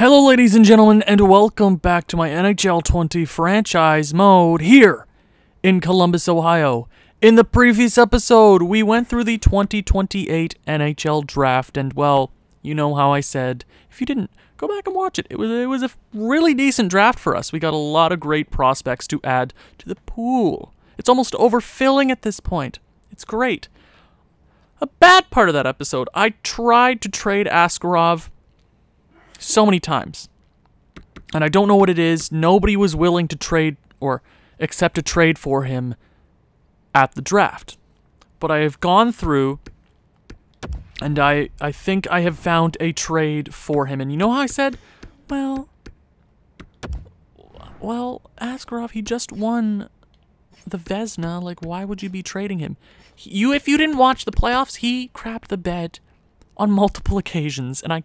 Hello ladies and gentlemen, and welcome back to my NHL 20 franchise mode here in Columbus, Ohio. In the previous episode, we went through the 2028 NHL draft, and well, you know how I said, if you didn't, go back and watch it. It was a really decent draft for us. We got a lot of great prospects to add to the pool. It's almost overfilling at this point. It's great. A bad part of that episode, I tried to trade Askarov so many times, and I don't know what it is. Nobody was willing to trade or accept a trade for him at the draft. But I have gone through, and I think I have found a trade for him. And you know how I said, well, Askarov, he just won the Vezina. Like, why would you be trading him? If you didn't watch the playoffs, he crapped the bed on multiple occasions, and he's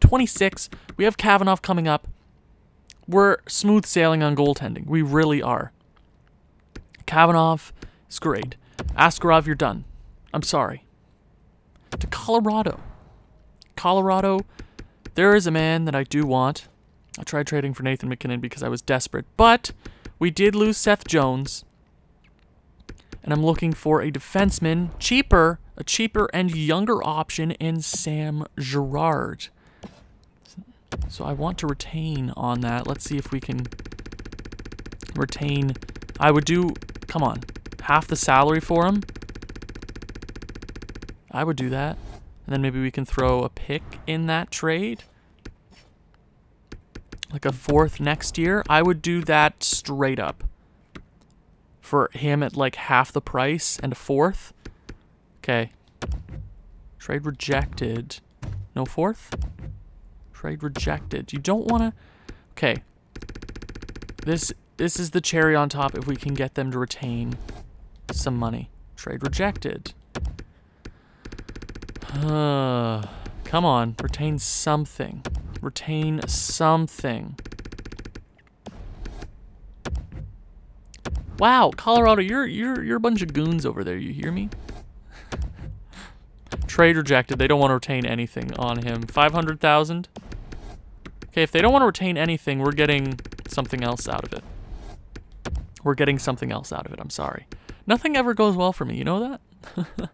26. We have Kavanaugh coming up. We're smooth sailing on goaltending. We really are. Kavanaugh is great. Askarov, you're done. I'm sorry. To Colorado. Colorado, there is a man that I do want. I tried trading for Nathan McKinnon because I was desperate, but we did lose Seth Jones, and I'm looking for a defenseman, a cheaper and younger option in Sam Girard. So I want to retain on that. Let's see if we can retain. I would do, come on, half the salary for him. I would do that. And then maybe we can throw a pick in that trade. Like a fourth next year. I would do that straight up. For him at like half the price and a fourth. Okay. Trade rejected. No fourth? Trade rejected. You don't want to... Okay. This is the cherry on top if we can get them to retain some money. Trade rejected. Come on. Retain something. Retain something. Wow, Colorado, you're a bunch of goons over there. You hear me? Trade rejected. They don't want to retain anything on him. 500,000. Okay, if they don't want to retain anything, we're getting something else out of it. We're getting something else out of it. I'm sorry. Nothing ever goes well for me. You know that?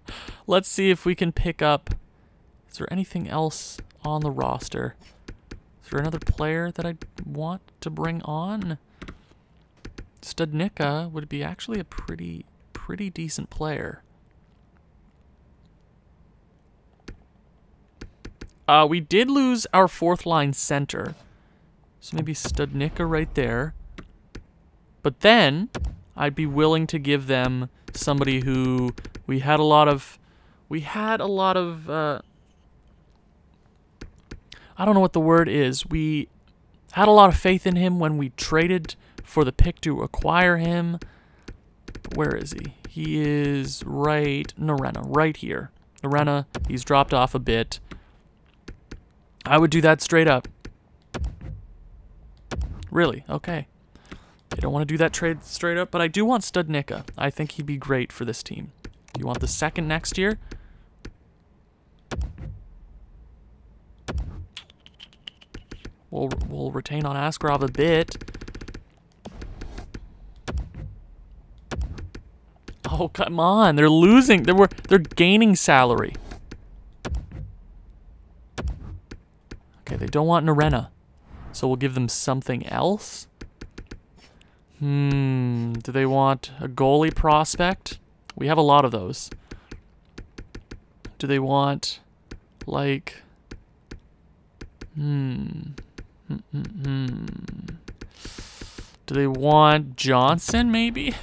Let's see if we can pick up. Is there anything else on the roster? Is there another player that I want to bring on? Studnicka would be actually a pretty decent player. We did lose our fourth line center, so maybe Studnicka right there. But then I'd be willing to give them somebody who we had a lot of. I don't know what the word is. We had a lot of faith in him when we traded for the pick to acquire him. Where is he? He is Norena, right here. Norena, he's dropped off a bit. I would do that straight up. Really? Okay. I don't want to do that trade straight up, but I do want Studnicka. I think he'd be great for this team. Do you want the second next year? We'll retain on Askarov a bit. Oh, come on. They're losing. They're gaining salary. Okay, they don't want Norena. So we'll give them something else. Do they want a goalie prospect? We have a lot of those. Do they want, like... Do they want Johnson, maybe?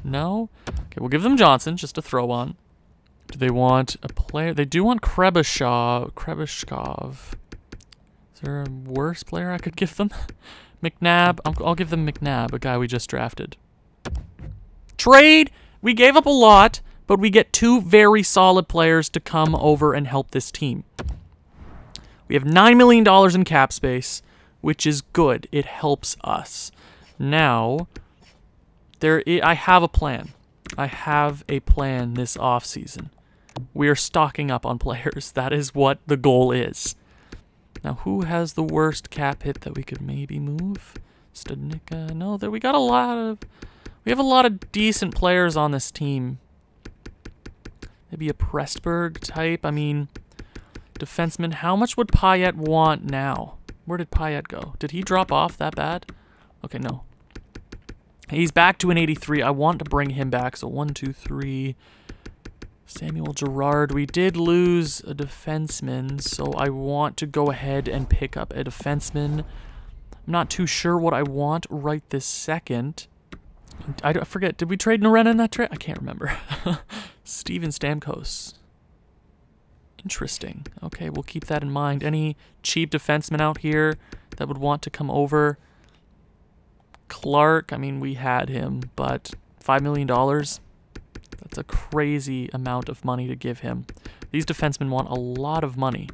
No? Okay, we'll give them Johnson, just to throw on. Do they want a player? They do want Krebishkov. Is there a worse player I could give them? McNabb. I'll give them McNabb, a guy we just drafted. Trade! We gave up a lot, but we get two very solid players to come over and help this team. We have $9 million in cap space, which is good. It helps us. Now, I have a plan. I have a plan this offseason. We are stocking up on players. That is what the goal is. Now, who has the worst cap hit that we could maybe move? Studnicka. No, there we got a lot of... We have a lot of decent players on this team. Maybe a Pressburg type. I mean, defenseman. How much would Payet want now? Where did Payet go? Did he drop off that bad? Okay, no. He's back to an 83. I want to bring him back. So 1, 2, 3. Samuel Girard. We did lose a defenseman, so I want to go ahead and pick up a defenseman. I'm not too sure what I want right this second. I forget, did we trade Norena in that trade? I can't remember. Steven Stamkos. Interesting. Okay, we'll keep that in mind. Any cheap defensemen out here that would want to come over? Clark, I mean, we had him, but $5 million? That's a crazy amount of money to give him. These defensemen want a lot of money.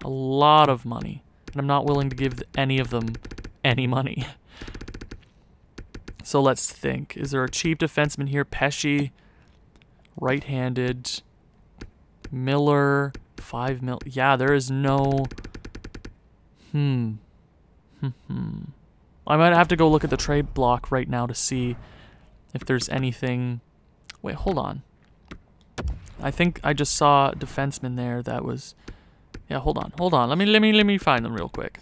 A lot of money. And I'm not willing to give any of them any money. So let's think. Is there a cheap defenseman here? Pesci, right-handed. Miller, 5 mil. Yeah, there is no... I might have to go look at the trade block right now to see if there's anything... Wait, hold on. I think I just saw a defenseman there that was... Yeah, hold on. Let me find them real quick.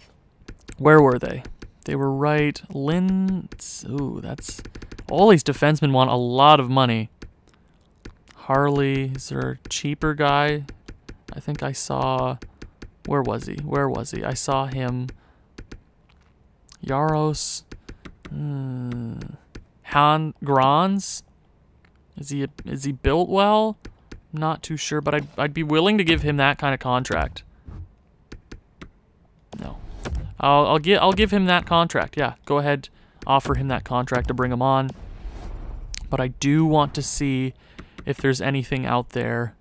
Where were they? They were right. Ooh, that's... All these defensemen want a lot of money. Harley, is there a cheaper guy? I think I saw... Where was he? I saw him. Yaros. Han Grans? Is he built well? Not too sure, but I'd be willing to give him that kind of contract. No. I'll give him that contract. Yeah, go ahead, offer him that contract to bring him on. But I do want to see if there's anything out there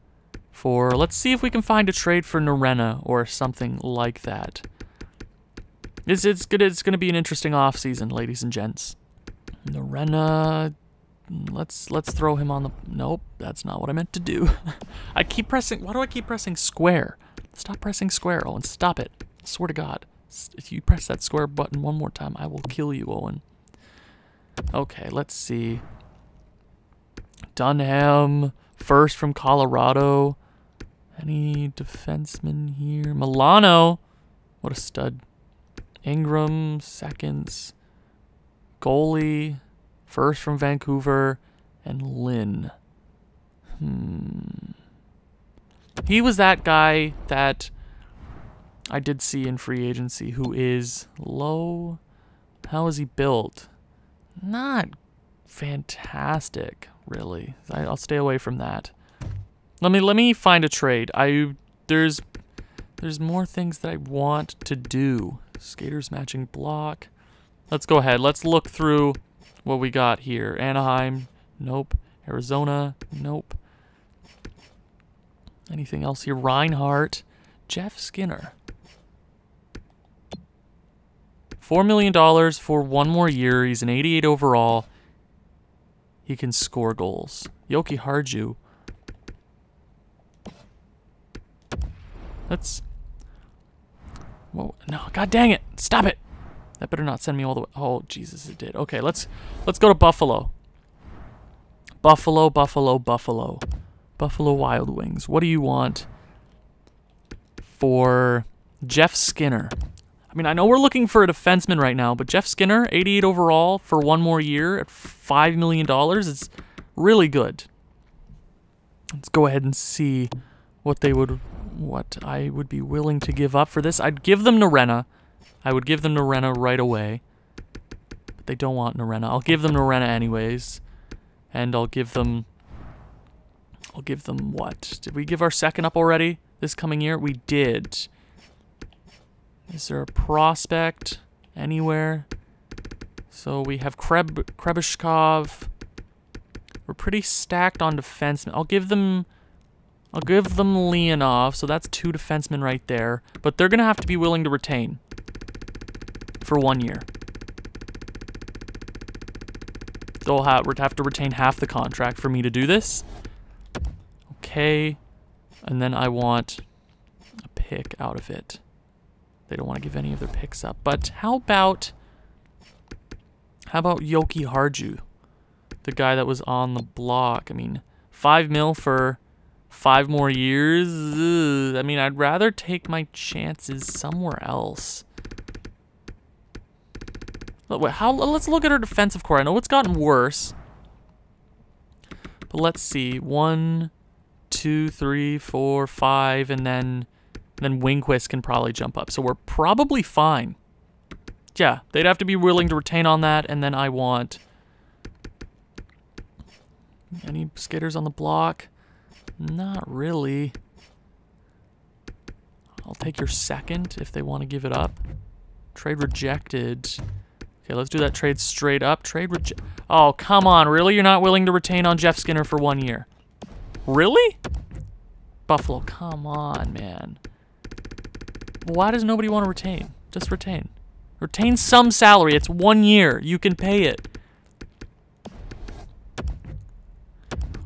for... Let's see if we can find a trade for Norena or something like that. It's gonna be an interesting offseason, ladies and gents. Norena, let's throw him on the... Nope, that's not what I meant to do. I keep pressing... Why do I keep pressing square? Stop pressing square, Owen. Stop it. I swear to God. If you press that square button one more time, I will kill you, Owen. Okay, let's see. Dunham, first from Colorado. Any defensemen here? Milano. What a stud. Ingram, seconds. Goalie, first from Vancouver. And Lynn. He was that guy that I did see in free agency who is low. How is he built? Not fantastic, really. I'll stay away from that. Let me find a trade. There's more things that I want to do. Skaters matching block. Let's go ahead. Let's look through what we got here. Anaheim, nope. Arizona, nope. Anything else here? Reinhardt, Jeff Skinner. $4 million for 1 more year. He's an 88 overall. He can score goals. Yoki Harju. Let's... Whoa, no, god dang it. Stop it. That better not send me all the way. Oh, Jesus, it did. Okay, let's go to Buffalo. Buffalo. Buffalo Wild Wings. What do you want for Jeff Skinner? I mean, I know we're looking for a defenseman right now, but Jeff Skinner, 88 overall for 1 more year at $5 million is really good. Let's go ahead and see what I would be willing to give up for this. I'd give them Norena. I would give them Norena right away. But they don't want Norena. I'll give them Norena anyways. And I'll give them what? Did we give our second up already this coming year? We did. Is there a prospect anywhere? So we have Krebishkov. We're pretty stacked on defensemen. I'll give them Leonov, so that's 2 defensemen right there. But they're gonna have to be willing to retain for 1 year. They'll have to retain half the contract for me to do this. Okay, and then I want a pick out of it. They don't want to give any of their picks up. But how about Yoki Harju, the guy that was on the block? I mean, 5 mil for 5 more years. Ugh. I mean, I'd rather take my chances somewhere else. Let's look at our defensive core. I know it's gotten worse, but let's see. 1, 2, 3, 4, 5, and then Wingquist can probably jump up. So we're probably fine. Yeah, they'd have to be willing to retain on that, and then I want any skaters on the block. Not really. I'll take your second if they want to give it up. Trade rejected. Okay, let's do that trade straight up. Oh, come on. Really? You're not willing to retain on Jeff Skinner for 1 year? Really? Buffalo, come on, man. Why does nobody want to retain? Just retain. Retain some salary. It's 1 year. You can pay it.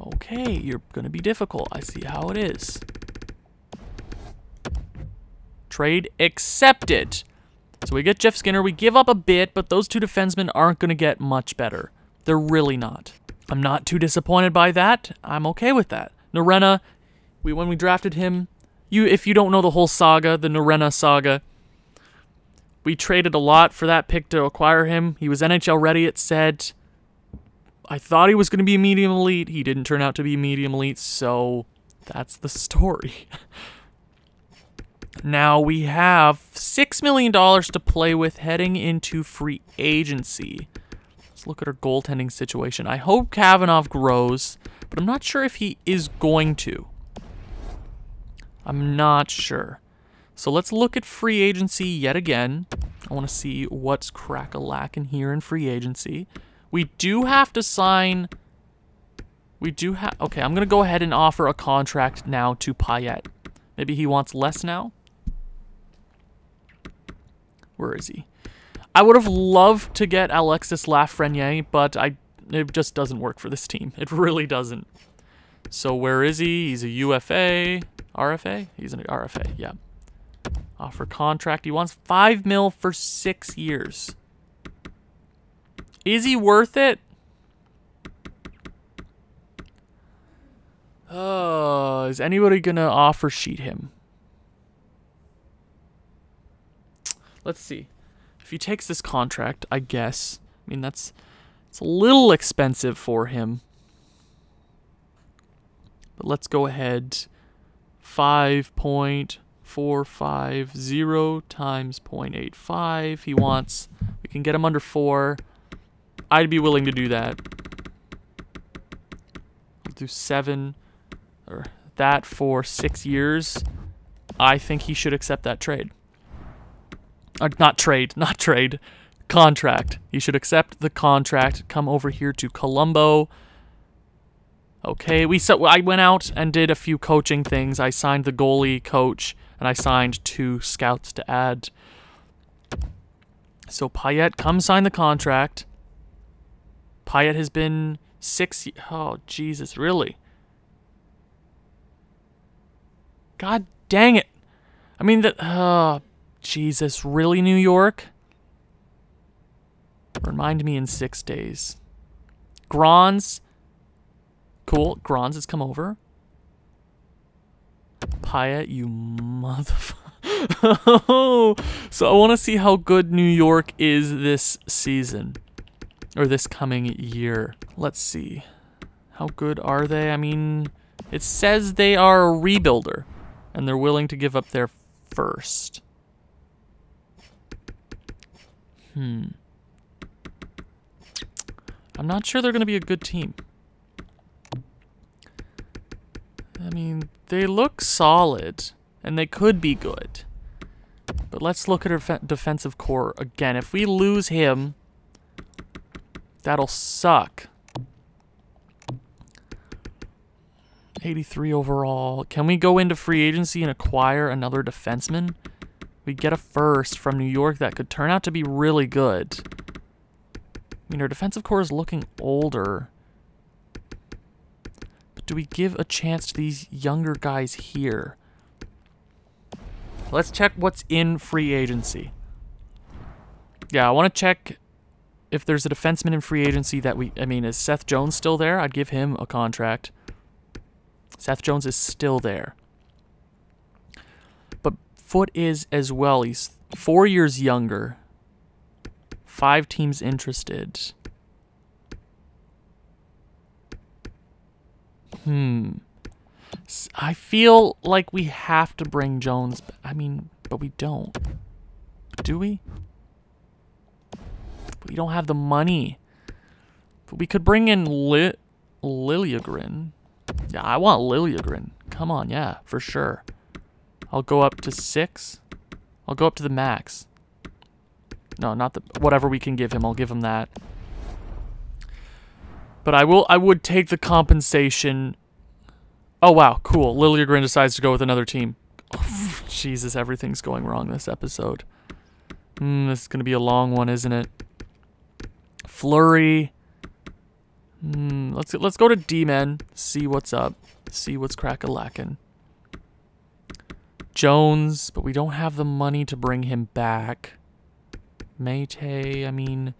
Okay, you're going to be difficult. I see how it is. Trade accepted. So we get Jeff Skinner. We give up a bit, but those 2 defensemen aren't going to get much better. They're really not. I'm not too disappointed by that. I'm okay with that. Norena, when we drafted him, if you don't know the whole saga, the Norena saga, we traded a lot for that pick to acquire him. He was NHL ready, it said. I thought he was going to be a medium elite. He didn't turn out to be a medium elite, so that's the story. Now we have $6 million to play with heading into free agency. Let's look at our goaltending situation. I hope Kavanagh grows, but I'm not sure if he is going to. I'm not sure. So let's look at free agency yet again. I want to see what's crack-a-lackin' here in free agency. We do have to sign... Okay, I'm going to go ahead and offer a contract now to Payet. Maybe he wants less now? Where is he? I would have loved to get Alexis Lafreniere, but it just doesn't work for this team. It really doesn't. So where is he? He's a UFA. RFA? He's an RFA, yeah. Offer contract. He wants 5 mil for 6 years. Is he worth it? Is anybody gonna offer sheet him? Let's see. If he takes this contract, I guess. I mean, it's a little expensive for him. But let's go ahead. 5.450 times 0.85. He wants... We can get him under 4. I'd be willing to do that. I'll do 7. Or that for 6 years. I think he should accept that trade. Not trade. Contract. He should accept the contract. Come over here to Colombo. Okay, I went out and did a few coaching things. I signed the goalie coach, and I signed 2 scouts to add. So Payet, come sign the contract. Payet has been 6... Oh, Jesus, really? God dang it. I mean, Jesus, really, New York? Remind me in 6 days. Grons. Cool. Grons has come over. Payet, you motherfucker. So I want to see how good New York is this season. Or this coming year. Let's see. How good are they? I mean, it says they are a rebuilder. And they're willing to give up their first. I'm not sure they're going to be a good team. I mean, they look solid, and they could be good. But let's look at our defensive core again. If we lose him, that'll suck. 83 overall. Can we go into free agency and acquire another defenseman? We get a first from New York that could turn out to be really good. I mean, our defensive core is looking older. But do we give a chance to these younger guys here? Let's check what's in free agency. Yeah, I want to check if there's a defenseman in free agency that I mean, is Seth Jones still there? I'd give him a contract. Seth Jones is still there. But Foote is as well. He's 4 years younger. 5 teams interested. I feel like we have to bring Jones. I mean, but we don't. Do we? We don't have the money. But we could bring in Liljegren. Yeah, I want Liljegren. Come on, yeah, for sure. I'll go up to 6. I'll go up to the max. No, not the... Whatever we can give him, I'll give him that. But I would take the compensation. Oh, wow, cool. Liljegren decides to go with another team. Oh, Jesus, everything's going wrong this episode. This is going to be a long one, isn't it? Fleury. Let's go to D-Men. See what's up. See what's crack-a-lackin'. Jones, but we don't have the money to bring him back. Mayte, I mean,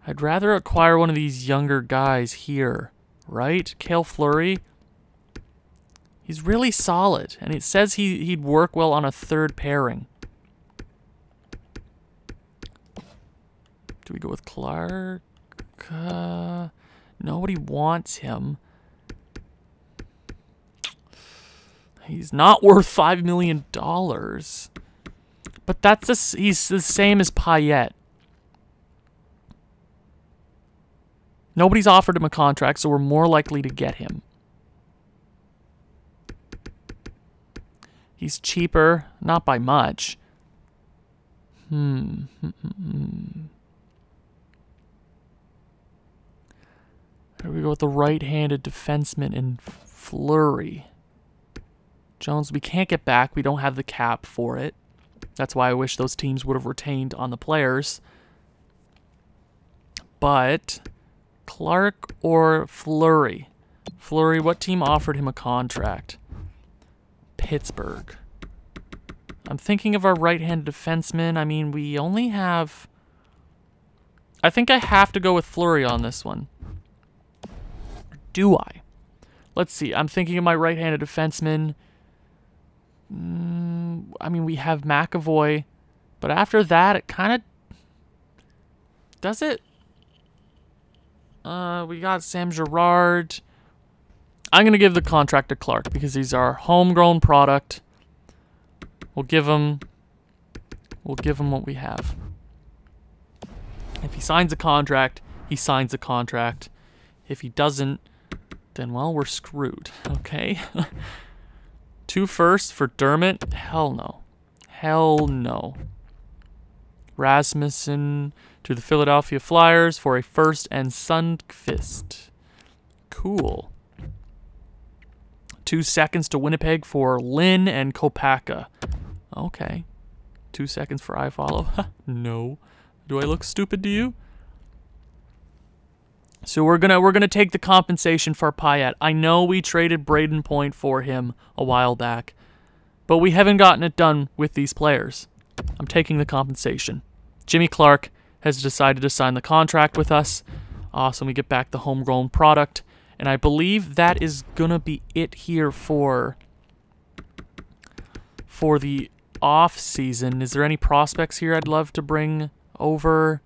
I'd rather acquire one of these younger guys here, right? Cale Fleury. He's really solid, and it says he'd work well on a third pairing. Do we go with Clark? Nobody wants him. He's not worth $5 million. But he's the same as Payet. Nobody's offered him a contract, so we're more likely to get him. He's cheaper, not by much. Here we go with the right-handed defenseman in Fleury. Jones, we can't get back. We don't have the cap for it. That's why I wish those teams would have retained on the players. But Clark or Fleury? Fleury, what team offered him a contract? Pittsburgh. I'm thinking of our right-handed defenseman. I mean, we only have... I think I have to go with Fleury on this one. Do I? Let's see. I'm thinking of my right-handed defenseman. I mean, we have McAvoy, but after that, it kind of... Does it? We got Sam Girard. I'm going to give the contract to Clark because he's our homegrown product. We'll give him what we have. If he signs a contract, he signs a contract. If he doesn't, then, well, we're screwed, okay? 2 firsts for Dermott? Hell no. Hell no. Rasmussen to the Philadelphia Flyers for a first and Sundqvist. Cool. 2 seconds to Winnipeg for Lynn and Kopaka. Okay. 2 seconds for iFollow. No. Do I look stupid to you? So we're gonna take the compensation for Payet. I know we traded Braden Point for him a while back, but we haven't gotten it done with these players. I'm taking the compensation. Jimmy Clark has decided to sign the contract with us. Awesome, we get back the homegrown product, and I believe that is gonna be it here for the off season. Is there any prospects here I'd love to bring over?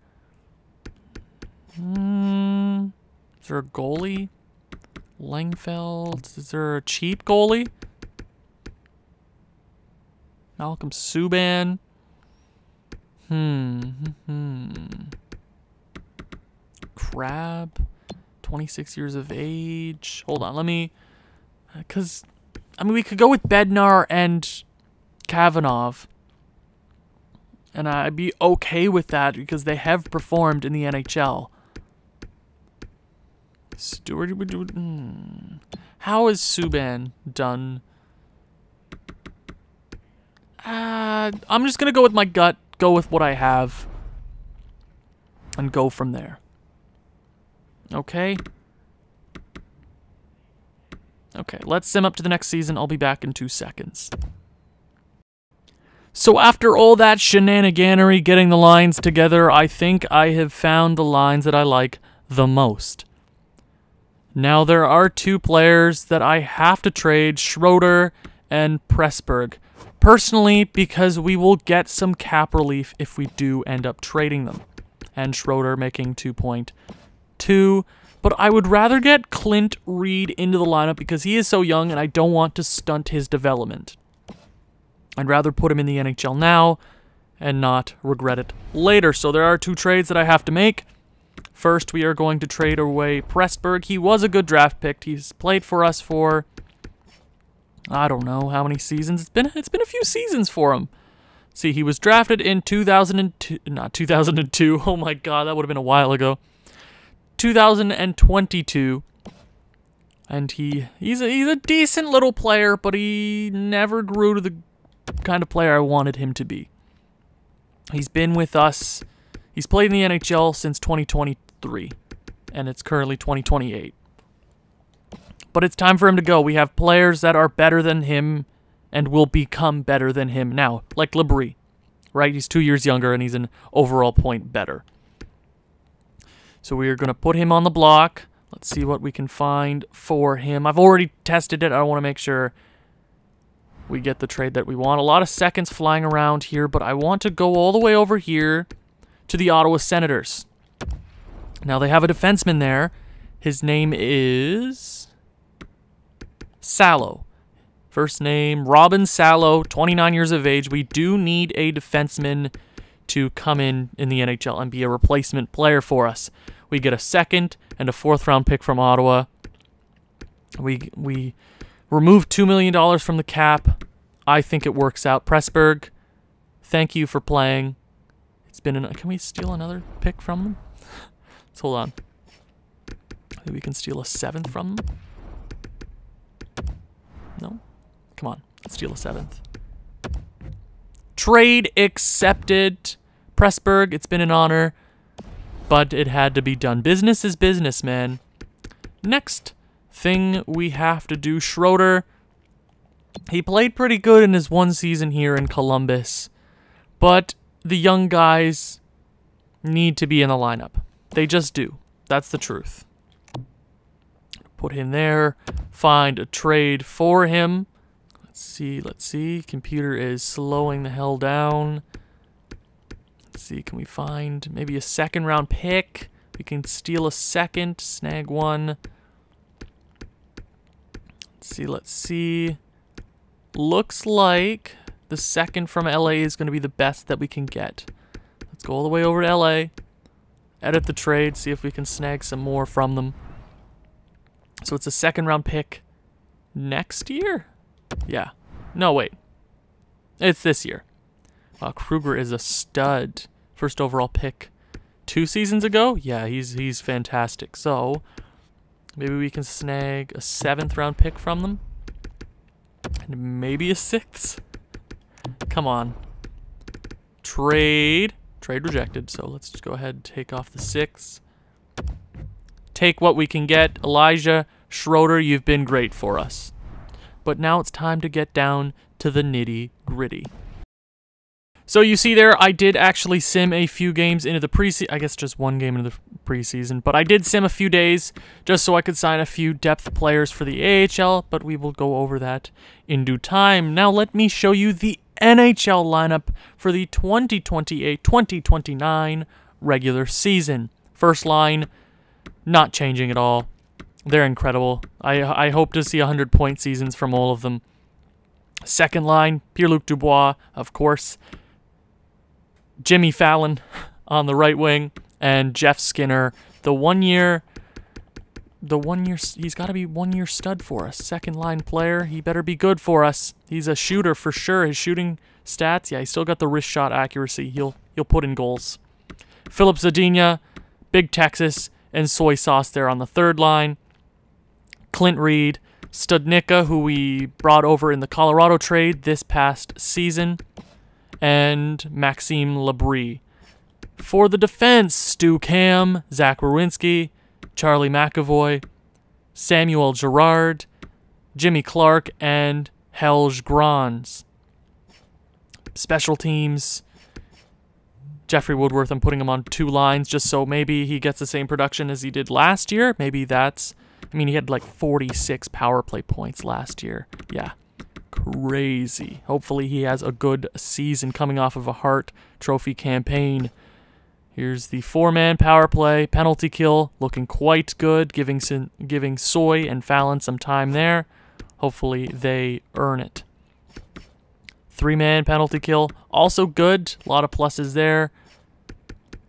Is there a goalie? Langfeld. Is there a cheap goalie? Malcolm Subban. Crab. 26 years of age. Hold on, let me... Because, I mean, we could go with Bednar and Kavanagh. And I'd be okay with that because they have performed in the NHL. Stewart, how is Subban done? I'm just gonna go with my gut, go with what I have, and go from there. Okay? Okay, let's sim up to the next season. I'll be back in 2 seconds. So after all that shenaniganery getting the lines together, I think I have found the lines that I like the most. Now there are two players that I have to trade, Schroeder and Pressburg. Personally, because we will get some cap relief if we do end up trading them. And Schroeder making 2.2. But I would rather get Clint Reed into the lineup because he is so young and I don't want to stunt his development. I'd rather put him in the NHL now and not regret it later. So there are two trades that I have to make. First, we are going to trade away Pressburg. He was a good draft pick. He's played for us for, I don't know how many seasons. It's been a few seasons for him. See, he was drafted in 2002, not 2002. Oh my god, that would have been a while ago. 2022. And he's a decent little player, but he never grew to the kind of player I wanted him to be. He's been with us. He's played in the NHL since 2023, and it's currently 2028. But it's time for him to go. We have players that are better than him and will become better than him now, like Labrie, right? He's 2 years younger, and he's an overall point better. So we are going to put him on the block. Let's see what we can find for him. I've already tested it. I want to make sure we get the trade that we want. A lot of seconds flying around here, but I want to go all the way over here to the Ottawa Senators. Now, they have a defenseman there. His name is Salo. First name, Robin Salo, 29 years of age. We do need a defenseman to come in the NHL and be a replacement player for us. We get a second and a fourth-round pick from Ottawa. We remove $2 million from the cap. I think it works out. Pressburg, thank you for playing. It's been can we steal another pick from them? Let's hold on. Maybe we can steal a seventh from them. No? Come on. Let's steal a seventh. Trade accepted. Pressburg, it's been an honor, but it had to be done. Business is business, man. Next thing we have to do, Schroeder. He played pretty good in his one season here in Columbus, but the young guys need to be in the lineup. They just do. That's the truth. Put him there. Find a trade for him. Let's see. Computer is slowing the hell down. Let's see. Can we find maybe a second round pick? We can steal a second, snag one. Let's see. Looks like the second from LA is going to be the best that we can get. Let's go all the way over to LA. Edit the trade, see if we can snag some more from them. So it's a second round pick next year? Yeah. No, wait. It's this year. Wow, Kruger is a stud. First overall pick 2 seasons ago? Yeah, he's fantastic. So maybe we can snag a 7th round pick from them. And maybe a 6th. Come on. Trade rejected. So let's just go ahead and take off the 6th. Take what we can get. Elijah Schroeder, you've been great for us. But now it's time to get down to the nitty-gritty. So you see there, I did actually sim a few games into the preseason. I guess just one game into the preseason. But I did sim a few days just so I could sign a few depth players for the AHL. But we will go over that in due time. Now let me show you the NHL lineup for the 2028-2029 regular season. First line, not changing at all. They're incredible. I hope to see 100-point seasons from all of them. Second line, Pierre-Luc Dubois, of course. Jimmy Fallon on the right wing, and Jeff Skinner. He's got to be 1 year stud for us. Second line player, he better be good for us. He's a shooter for sure. His shooting stats, yeah, he's still got the wrist shot accuracy. He'll put in goals. Philip Zadina, Big Texas, and Soy Sauce there on the third line. Clint Reed, Studnicka, who we brought over in the Colorado trade this past season, and Maxime Labrie. For the defense, Stu Cam, Zach Werenski, Charlie McAvoy, Samuel Girard, Jimmy Clark, and Helge Grans. Special teams. Jeffrey Woodworth, I'm putting him on 2 lines just so maybe he gets the same production as he did last year. Maybe that's... I mean, he had like 46 power play points last year. Yeah, crazy. Hopefully he has a good season coming off of a Hart Trophy campaign. Here's the 4-man power play. Penalty kill looking quite good, giving Soy and Fallon some time there. Hopefully they earn it. 3-man penalty kill, also good. A lot of pluses there.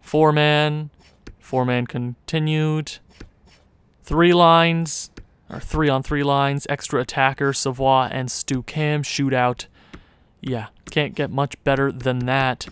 4-man continued. 3 lines, or 3-on-3 lines. Extra attacker, Savoie and Stu Cam. Shootout. Yeah, can't get much better than that.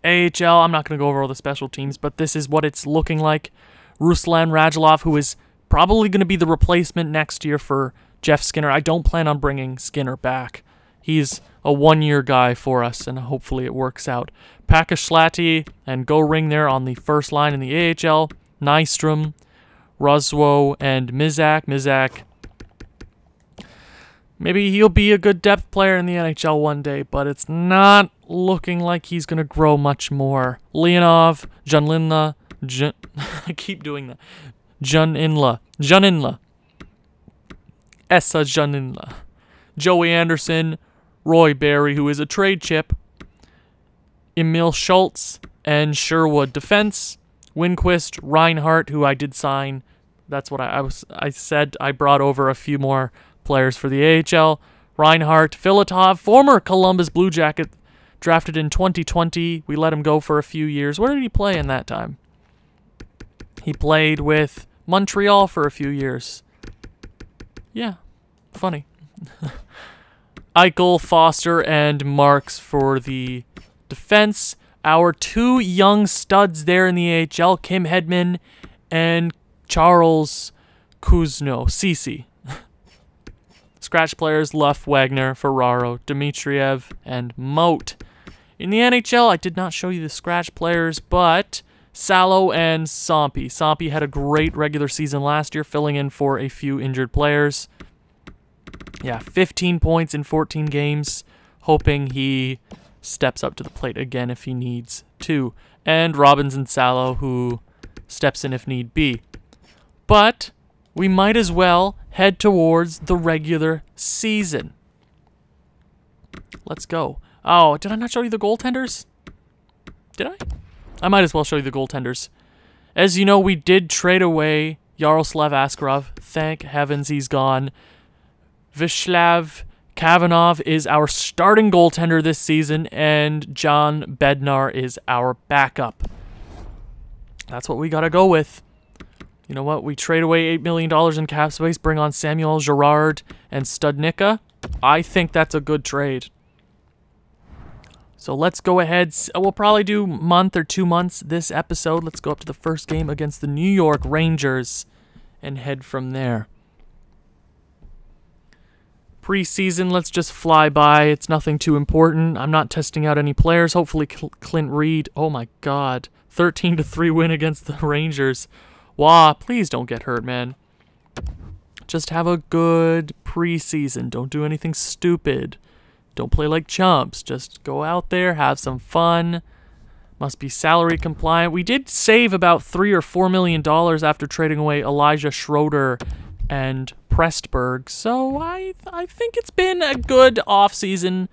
AHL, I'm not going to go over all the special teams, but this is what it's looking like. Ruslan Radulov, who is probably going to be the replacement next year for Jeff Skinner. I don't plan on bringing Skinner back. He's a 1-year guy for us, and hopefully it works out. Pakashlati and Go Ring there on the first line in the AHL. Nystrom, Roswo, and Mizak. Mizak, maybe he'll be a good depth player in the NHL one day, but it's not looking like he's going to grow much more. Leonov, Junlinla, I keep doing that. Juninla. Essa Juninla. Joey Anderson, Roy Barry, who is a trade chip, Emil Schultz, and Sherwood. Defense, Winquist, Reinhardt, who I did sign. That's what I said. I brought over a few more players for the AHL. Reinhardt, Filatov, former Columbus Blue Jacket, drafted in 2020. We let him go for a few years. Where did he play in that time? He played with Montreal for a few years. Yeah, funny. Eichel, Foster, and Marks for the defense. Our 2 young studs there in the AHL, Kim Hedman and Charles Kuzno. Cece. Scratch players, Luff, Wagner, Ferraro, Dmitriev, and Moat. In the NHL, I did not show you the scratch players, but Salo and Sompi. Sompi had a great regular season last year, filling in for a few injured players. Yeah, 15 points in 14 games, hoping he steps up to the plate again if he needs to. And Robbins and Salo, who steps in if need be. But we might as well head towards the regular season. Let's go. Oh, did I not show you the goaltenders? Did I? I might as well show you the goaltenders. As you know, we did trade away Yaroslav Askarov. Thank heavens he's gone. Vishlav Kavanov is our starting goaltender this season, and John Bednar is our backup. That's what we got to go with. You know what? We trade away $8 million in cap space, bring on Samuel Girard and Studnicka. I think that's a good trade. So let's go ahead. We'll probably do a month or 2 months this episode. Let's go up to the first game against the New York Rangers and head from there. Preseason, let's just fly by. It's nothing too important. I'm not testing out any players. Hopefully Clint Reed. Oh my God. 13-3 win against the Rangers. Wah, please don't get hurt, man. Just have a good preseason. Don't do anything stupid. Don't play like chumps. Just go out there, have some fun. Must be salary compliant. We did save about $3 or $4 million after trading away Elijah Schroeder and Prestberg. So I think it's been a good offseason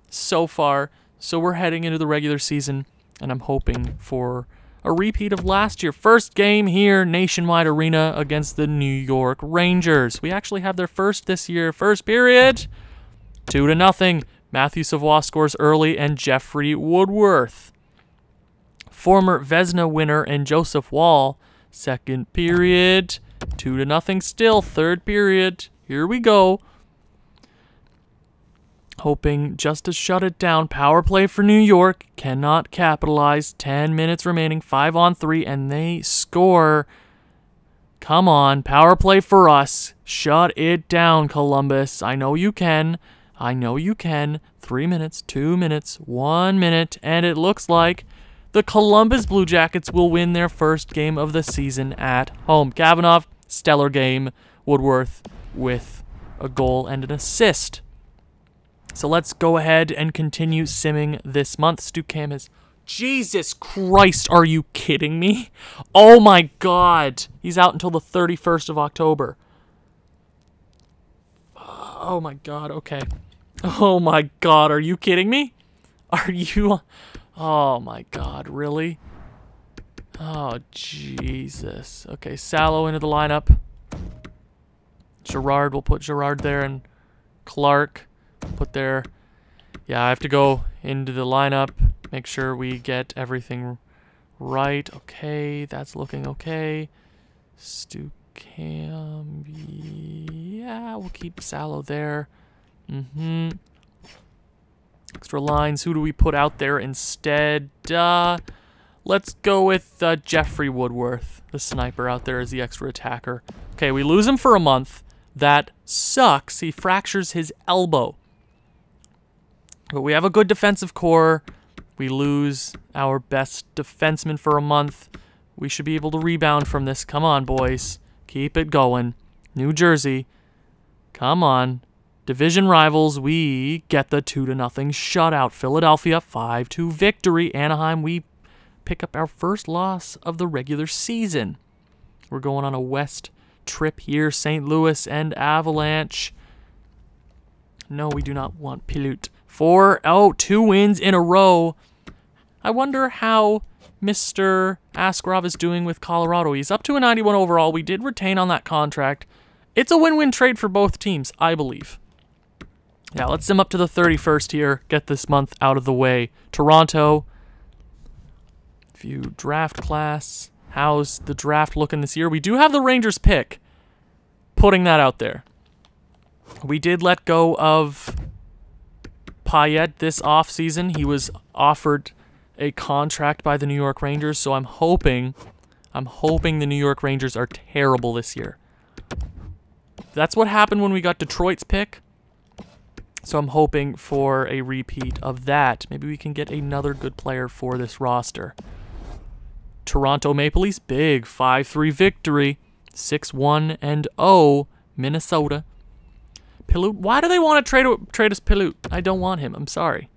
so far. So we're heading into the regular season, and I'm hoping for a repeat of last year. First game here, Nationwide Arena against the New York Rangers. We actually have their first this year. First period, 2-0. Matthew Savoie scores early, and Jeffrey Woodworth. Former Vezina winner and Joseph Wall. Second period, 2-0 still. Third period, here we go. Hoping just to shut it down. Power play for New York. Cannot capitalize. 10 minutes remaining. 5-on-3, and they score. Come on. Power play for us. Shut it down, Columbus. I know you can. I know you can. 3 minutes, 2 minutes, 1 minute, and it looks like the Columbus Blue Jackets will win their first game of the season at home. Kavanov, stellar game. Woodworth with a goal and an assist. So let's go ahead and continue simming this month. Stu Cam is... Jesus Christ, are you kidding me? Oh my God. He's out until the 31st of October. Oh my God, okay. Oh my God, are you kidding me? Are you... Oh my God, really? Oh, Jesus. Okay, Salo into the lineup. Gerard, we'll put Gerard there, and Clark put there. Yeah, I have to go into the lineup, make sure we get everything right. Okay, that's looking okay. Stu Cam, yeah, we'll keep Salo there. Extra lines, who do we put out there instead? Let's go with Jeffrey Woodworth, the sniper out there as the extra attacker. Okay, we lose him for a month. That sucks. He fractures his elbow. But we have a good defensive core. We lose our best defenseman for a month. We should be able to rebound from this. Come on, boys. Keep it going. New Jersey. Come on. Division rivals, we get the 2-0 shutout. Philadelphia, 5-2 victory. Anaheim, we pick up our first loss of the regular season. We're going on a west trip here. St. Louis and Avalanche. No, we do not want Pilut. 2 wins in a row. I wonder how Mr. Askarov is doing with Colorado. He's up to a 91 overall. We did retain on that contract. It's a win-win trade for both teams, I believe. Yeah, let's sim up to the 31st here. Get this month out of the way. Toronto. View draft class. How's the draft looking this year? We do have the Rangers pick. Putting that out there. We did let go of Payet this offseason. He was offered a contract by the New York Rangers, so I'm hoping the New York Rangers are terrible this year. That's what happened when we got Detroit's pick. So I'm hoping for a repeat of that. Maybe we can get another good player for this roster. Toronto Maple Leafs, big 5-3 victory. 6-1-0, Minnesota. Pilut, why do they want to trade us Pilut? I don't want him, I'm sorry.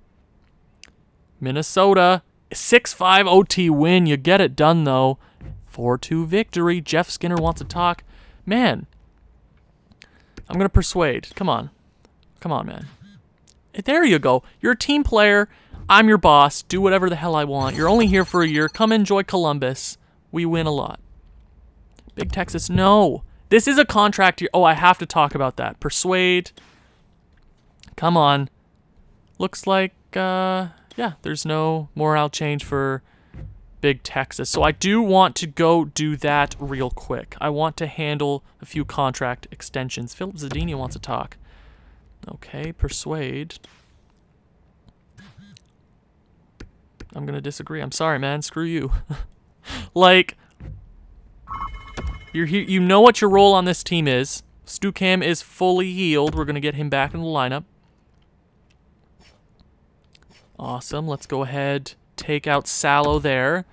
Minnesota, 6-5 OT win. You get it done, though. 4-2 victory. Jeff Skinner wants to talk. Man, I'm going to persuade. Come on. Come on, man. There you go. You're a team player. I'm your boss. Do whatever the hell I want. You're only here for a year. Come enjoy Columbus. We win a lot. Big Texas, no. This is a contract year. Oh, I have to talk about that. Persuade. Come on. Looks like, yeah, there's no morale change for Big Texas. So I do want to go do that real quick. I want to handle a few contract extensions. Philip Zadina wants to talk. Okay, persuade. I'm going to disagree. I'm sorry, man. Screw you. Like, you know what your role on this team is. Stu Cam is fully healed. We're going to get him back in the lineup. Awesome. Let's go ahead, take out Salo there.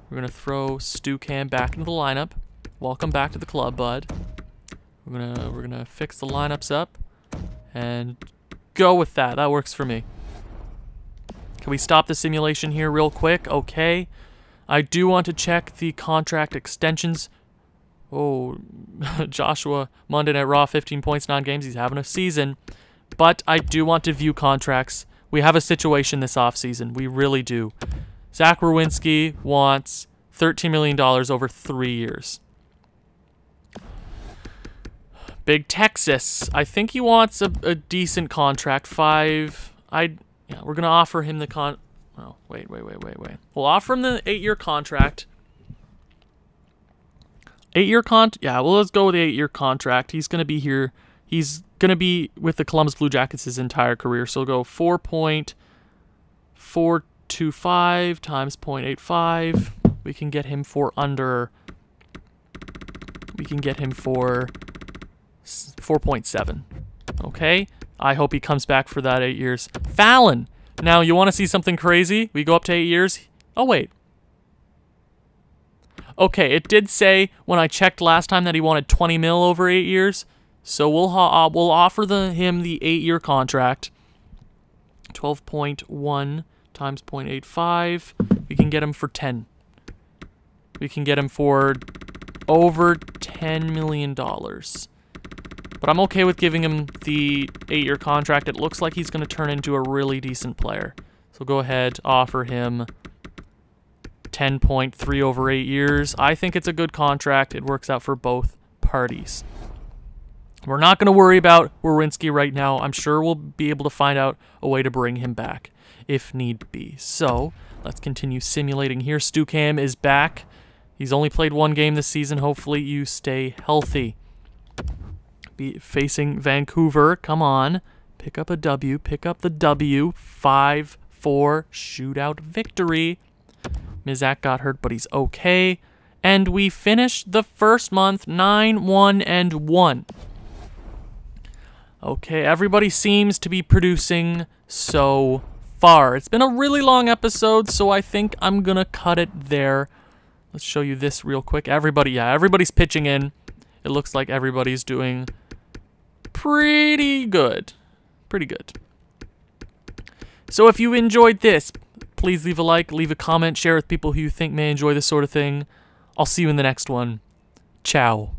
We're going to throw Stu Cam back into the lineup. Welcome back to the club, bud. We're gonna fix the lineups up and go with that. That works for me. Can we stop the simulation here real quick? Okay. I do want to check the contract extensions. Oh, Joshua Monday Night Raw, 15 points, 9 games. He's having a season. But I do want to view contracts. We have a situation this offseason. We really do. Zach Rowinski wants $13 million over 3 years. Big Texas. I think he wants a decent contract. Yeah, we're going to offer him the Oh, wait. We'll offer him the 8-year contract. 8-year yeah, well, let's go with the 8-year contract. He's going to be here. He's going to be with the Columbus Blue Jackets his entire career. So we'll go 4.425 times 0.85. We can get him for under... We can get him for 4.7. Okay? I hope he comes back for that 8 years. Fallon! Now, you want to see something crazy? We go up to 8 years. Oh, wait. Okay, it did say when I checked last time that he wanted 20 mil over 8 years. So we'll offer him the 8-year contract. 12.1 times 0.85. We can get him for 10. We can get him for over $10 million. But I'm okay with giving him the 8-year contract. It looks like he's going to turn into a really decent player. So go ahead, offer him 10.3 over 8 years. I think it's a good contract. It works out for both parties. We're not going to worry about Werenski right now. I'm sure we'll be able to find out a way to bring him back if need be. So let's continue simulating here. Stucam is back. He's only played 1 game this season. Hopefully you stay healthy. Be facing Vancouver. Come on. Pick up a W. Pick up the W. 5-4 shootout victory. Mizak got hurt, but he's okay. And we finished the first month 9-1-1. Okay, everybody seems to be producing so far. It's been a really long episode, so I think I'm going to cut it there. Let's show you this real quick. Everybody's pitching in. It looks like everybody's doing pretty good. Pretty good. So if you enjoyed this, please leave a like, leave a comment, share with people who you think may enjoy this sort of thing. I'll see you in the next one. Ciao.